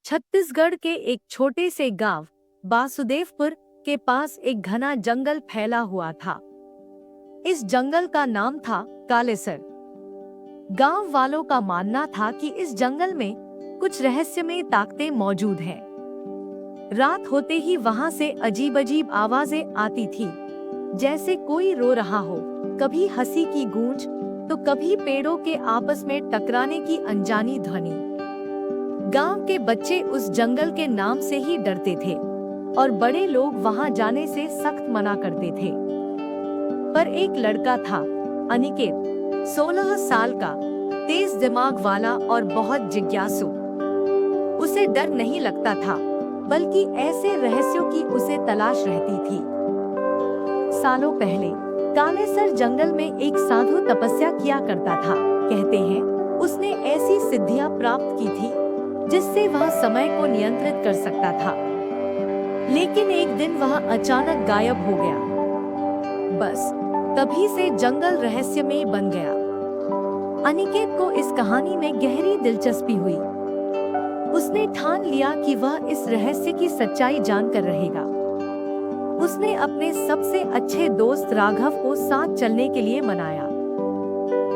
छत्तीसगढ़ के एक छोटे से गांव वासुदेवपुर के पास एक घना जंगल फैला हुआ था। इस जंगल का नाम था कालेसर। गांव वालों का मानना था कि इस जंगल में कुछ रहस्यमय ताकतें मौजूद हैं। रात होते ही वहां से अजीब अजीब आवाजें आती थी, जैसे कोई रो रहा हो, कभी हंसी की गूंज तो कभी पेड़ों के आपस में टकराने की अनजानी ध्वनि। गांव के बच्चे उस जंगल के नाम से ही डरते थे और बड़े लोग वहां जाने से सख्त मना करते थे। पर एक लड़का था, अनिकेत, 16 साल का, तेज दिमाग वाला और बहुत जिज्ञासु। उसे डर नहीं लगता था, बल्कि ऐसे रहस्यों की उसे तलाश रहती थी। सालों पहले कालेसर जंगल में एक साधु तपस्या किया करता था। कहते हैं उसने ऐसी सिद्धियां प्राप्त की थी जिससे वह समय को नियंत्रित कर सकता था। लेकिन एक दिन वह अचानक गायब हो गया। बस तभी से जंगल रहस्यमय बन गया। अनिकेत को इस कहानी में गहरी दिलचस्पी हुई। उसने ठान लिया कि वह इस रहस्य की सच्चाई जानकर रहेगा। उसने अपने सबसे अच्छे दोस्त राघव को साथ चलने के लिए मनाया।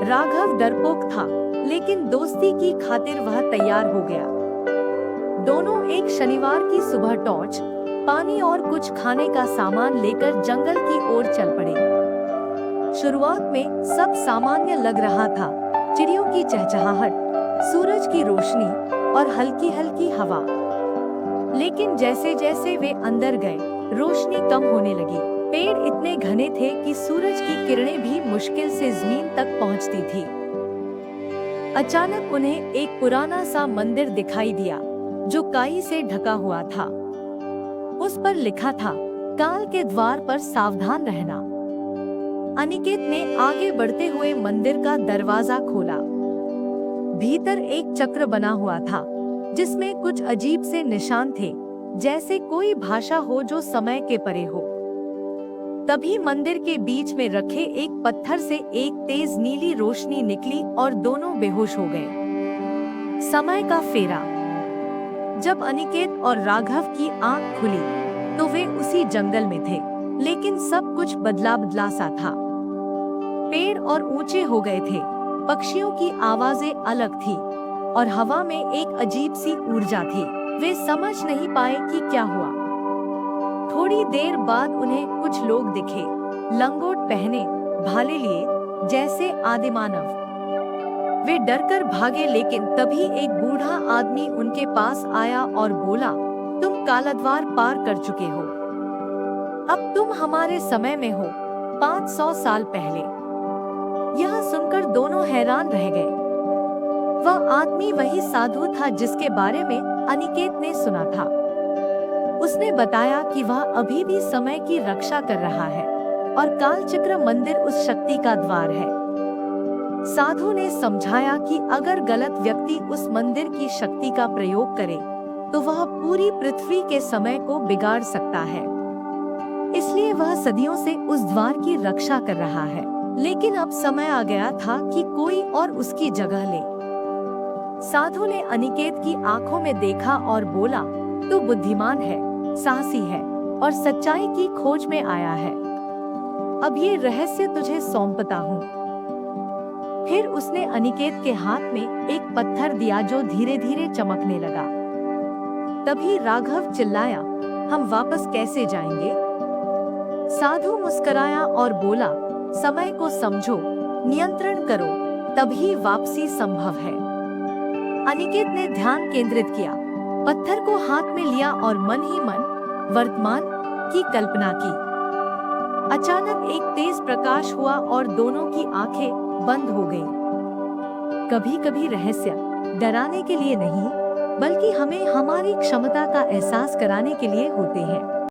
राघव डरपोक था, लेकिन दोस्ती की खातिर वह तैयार हो गया। दोनों एक शनिवार की सुबह टॉर्च, पानी और कुछ खाने का सामान लेकर जंगल की ओर चल पड़े। शुरुआत में सब सामान्य लग रहा था, चिड़ियों की चहचहाहट, सूरज की रोशनी और हल्की हल्की हवा। लेकिन जैसे जैसे वे अंदर गए, रोशनी कम होने लगी। पेड़ इतने घने थे कि सूरज की किरणें भी मुश्किल से जमीन तक पहुंचती थी। अचानक उन्हें एक पुराना सा मंदिर दिखाई दिया, जो काई से ढका हुआ था। उस पर लिखा था, काल के द्वार पर सावधान रहना। अनिकेत ने आगे बढ़ते हुए मंदिर का दरवाजा खोला। भीतर एक चक्र बना हुआ था, जिसमें कुछ अजीब से निशान थे, जैसे कोई भाषा हो जो समय के परे हो। तभी मंदिर के बीच में रखे एक पत्थर से एक तेज नीली रोशनी निकली और दोनों बेहोश हो गए। समय का फेरा। जब अनिकेत और राघव की आंख खुली, तो वे उसी जंगल में थे, लेकिन सब कुछ बदला बदला सा था। पेड़ और ऊंचे हो गए थे, पक्षियों की आवाजें अलग थी और हवा में एक अजीब सी ऊर्जा थी। वे समझ नहीं पाए कि क्या हुआ। थोड़ी देर बाद उन्हें कुछ लोग दिखे, लंगोट पहने, भाले लिए, जैसे आदिमानव। वे डरकर भागे, लेकिन तभी एक बूढ़ा आदमी उनके पास आया और बोला, तुम कालाद्वार पार कर चुके हो। अब तुम हमारे समय में हो, 500 साल पहले। यह सुनकर दोनों हैरान रह गए। वह आदमी वही साधु था जिसके बारे में अनिकेत ने सुना था। उसने बताया कि वह अभी भी समय की रक्षा कर रहा है और कालचक्र मंदिर उस शक्ति का द्वार है। साधु ने समझाया कि अगर गलत व्यक्ति उस मंदिर की शक्ति का प्रयोग करे, तो वह पूरी पृथ्वी के समय को बिगाड़ सकता है। इसलिए वह सदियों से उस द्वार की रक्षा कर रहा है। लेकिन अब समय आ गया था कि कोई और उसकी जगह ले। साधु ने अनिकेत की आंखों में देखा और बोला, तू बुद्धिमान है, साहसी है और सच्चाई की खोज में आया है। अब ये रहस्य तुझे सौंपता हूँ। फिर उसने अनिकेत के हाथ में एक पत्थर दिया जो धीरे धीरे चमकने लगा। तभी राघव चिल्लाया, हम वापस कैसे जाएंगे? साधु मुस्कुराया और बोला, समय को समझो, नियंत्रण करो, तभी वापसी संभव है। अनिकेत ने ध्यान केंद्रित किया, पत्थर को हाथ में लिया और मन ही मन वर्तमान की कल्पना की। अचानक एक तेज प्रकाश हुआ और दोनों की आंखें बंद हो गईं। कभी-कभी रहस्य डराने के लिए नहीं, बल्कि हमें हमारी क्षमता का एहसास कराने के लिए होते हैं।